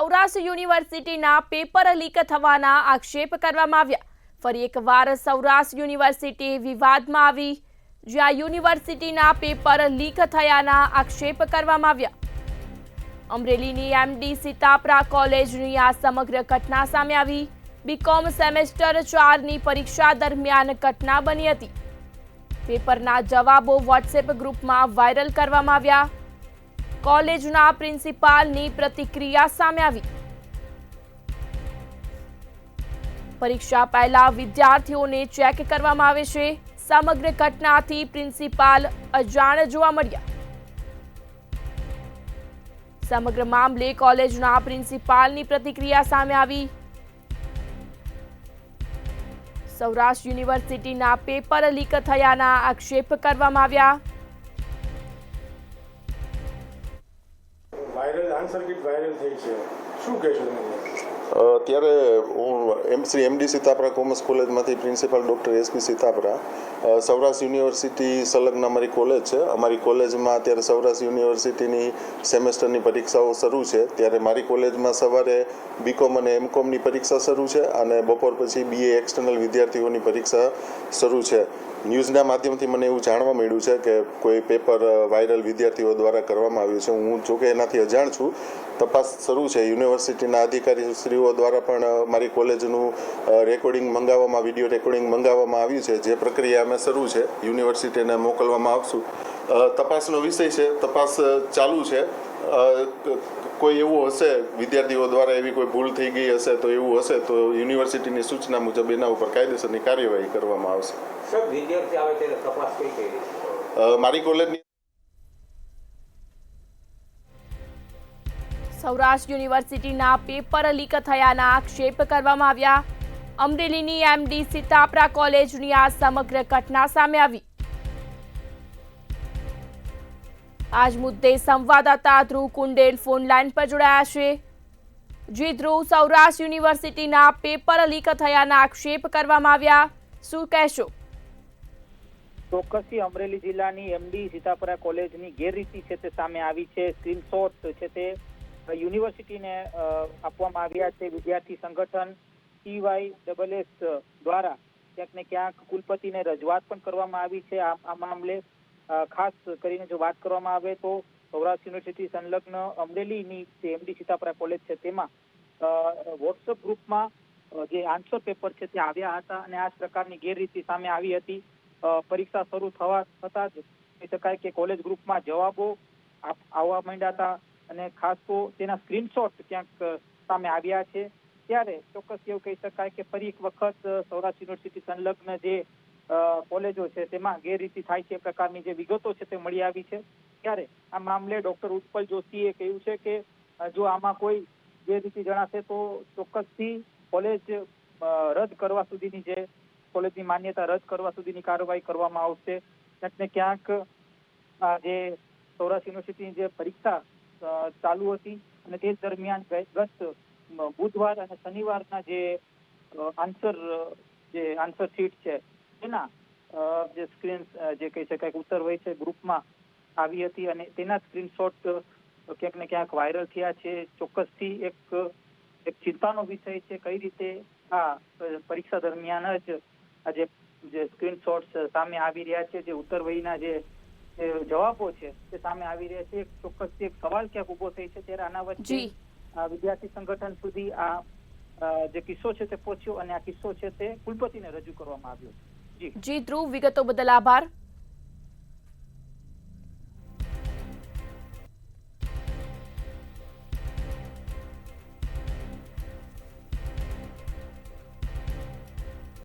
સૌરાષ્ટ્ર યુનિવર્સિટીના paper leak થવાના આક્ષેપ કરવામાં આવ્યા। ફરી એકવાર સૌરાષ્ટ્ર યુનિવર્સિટી વિવાદમાં આવી, જ્યાં યુનિવર્સિટીના પેપર લીક થયાના આક્ષેપ કરવામાં આવ્યા। અમરેલીની એમડી સીતાપરા કોલેજની આ સમગ્ર ઘટના સામે આવી। બીકોમ સેમેસ્ટર 4ની પરીક્ષા દરમિયાન ઘટના બની હતી। પેપરના જવાબો વોટ્સએપ ગ્રુપમાં વાયરલ કરવામાં આવ્યા। કોલેજના પ્રિન્સિપાલની પ્રતિક્રિયા સામે આવી। પરીક્ષા પહેલા વિદ્યાર્થીઓને ચેક કરવામાં આવે છે। સમગ્ર ઘટનાથી પ્રિન્સિપાલ અજાણ જોવા મળ્યા। સમગ્ર મામલે કોલેજના પ્રિન્સિપાલની પ્રતિક્રિયા સામે આવી। સૌરાષ્ટ્ર યુનિવર્સિટીના પેપર લીક થયાના આક્ષેપ કરવામાં આવ્યા। વાયરલ આન્સર કીટ વાયરલ થઈ છે, શું કહેશો તમે? અત્યારે હું શ્રી એમડી સીતાપરા કોમર્સ કોલેજમાંથી principal doctor SP Sitapara. Saurashtra university સંલગ્ન અમારી કોલેજ છે। અમારી કોલેજમાં અત્યારે સૌરાષ્ટ્ર યુનિવર્સિટીની સેમેસ્ટરની પરીક્ષાઓ શરૂ છે। ત્યારે મારી કોલેજમાં સવારે બીકોમ અને એમકોમની પરીક્ષા શરૂ છે અને બપોર પછી બીએ એક્સટર્નલ વિદ્યાર્થીઓની પરીક્ષા શરૂ છે। ન્યૂઝના માધ્યમથી મને એવું જાણવા મળ્યું છે કે કોઈ પેપર વાયરલ વિદ્યાર્થીઓ દ્વારા કરવામાં આવ્યું છે। હું જોકે એનાથી અજાણ છું, તપાસ શરૂ છે। યુનિવર્સિટીના અધિકારીશ્રીઓ દ્વારા પણ મારી કોલેજનું રેકોર્ડિંગ મંગાવવામાં, વિડીયો રેકોર્ડિંગ મંગાવવામાં આવ્યું છે। જે પ્રક્રિયા અમે શરૂ છે, યુનિવર્સિટીને મોકલવામાં આવશું। તપાસનો વિષય છે, તપાસ ચાલુ છે। કોઈ એવું હશે, વિદ્યાર્થીઓ દ્વારા એવી કોઈ ભૂલ થઈ ગઈ હશે, તો એવું હશે તો યુનિવર્સિટીની સૂચના મુજબ એના ઉપર કાયદેસરની કાર્યવાહી કરવામાં આવશે। સર, વિદ્યાર્થી આવે ત્યારે તપાસ કઈ રીતે? મારી કોલેજની સૌરાષ્ટ્ર યુનિવર્સિટીના પેપર લીક થયાના આક્ષેપ કરવામાં આવ્યા। અમરેલીની એમડી સીતાપરા કોલેજની આ સમગ્ર ઘટના સામે આવી। આજ મુદ્દે સંવાદદાતા ધ્રુવ કુંડેલ ફોન લાઈન પર જોડાયા છે। જી ધ્રુવ, સૌરાષ્ટ્ર યુનિવર્સિટીના પેપર લીક થયાના આક્ષેપ કરવામાં આવ્યા, શું કહેશો? ચોક્કસથી અમરેલી જિલ્લાની એમડી સીતાપરા કોલેજની ગેરરીતિ છે તે સામે આવી છે। સ્ક્રીનશોટ છે તે યુનિવર્સિટીને આપવામાં આવ્યા છે। વિદ્યાર્થી સંગઠન TYSS દ્વારા ક્યાંક ને ક્યાંક કુલપતિને રજૂઆત પણ કરવામાં આવી છે। આ મામલે ખાસ કરીને જો વાત કરવામાં આવે તો સૌરાષ્ટ્ર યુનિવર્સિટી સંલગ્ન અમરેલીની જે એમડી સીતાપરા કોલેજ છે તેમાં વોટ્સઅપ ગ્રુપમાં જે આન્સર પેપર છે તે આવ્યા હતા અને આ પ્રકારની ગેરરીતિ સામે આવી હતી। પરીક્ષા શરૂ થતા જ કહી શકાય કે કોલેજ ગ્રુપમાં જવાબો આવવા માંડ્યા હતા અને ખાસ તો તેના સ્ક્રીનશોટ ક્યાંક સામે આવ્યા છે। ત્યારે ચોક્કસ એવું કહી શકાય કે ફરી એક વખત સૌરાષ્ટ્ર યુનિવર્સિટી સંલગ્ન જે કોલેજો છે તેમાં ગેરરીતિ થાય છે પ્રકારની જે વિગતો છે તે મળી આવી છે। ત્યારે આ મામલે ડોક્ટર ઉત્પલ જોશીએ કહ્યું છે કે જો આમાં કોઈ ગેરરીતિ જણાશે તો ચોક્કસથી કોલેજ રદ કરવા સુધીની જે કોલેજની માન્યતા રદ કરવા સુધીની કાર્યવાહી કરવામાં આવશે। ક્યાંક ને ક્યાંક જે સૌરાષ્ટ્ર યુનિવર્સિટીની જે પરીક્ષા ચાલુ હતી અને તે દરમિયાન ગત બુધવાર અને શનિવારના જે આન્સર શીટ છે તેના જે સ્ક્રીન જે કહી શકાય ઉત્તર હોય છે ગ્રુપમાં આવી હતી અને તેના સ્ક્રીનશોટ ક્યાંક ને ક્યાંક વાયરલ થયા છે। ચોક્કસથી એક ચિંતાનો વિષય છે કઈ રીતે આ પરીક્ષા દરમિયાન જ આ જે સ્ક્રીનશોટ્સ સામે આવી રહ્યા છે, જે ઉત્તર વયના જે જવાબો છે તે સામે આવી રહ્યા છે। ચોક્કસથી એક સવાલ ક્યાંક ઉભો થઈ છે। ત્યારે આના વચ્ચે વિદ્યાર્થી સંગઠન સુધી આ જે કિસ્સો છે તે પહોંચ્યો અને આ કિસ્સો છે તે કુલપતિને રજૂ કરવામાં આવ્યો। જી ધ્રુવ, વિગતો બદલ આભાર।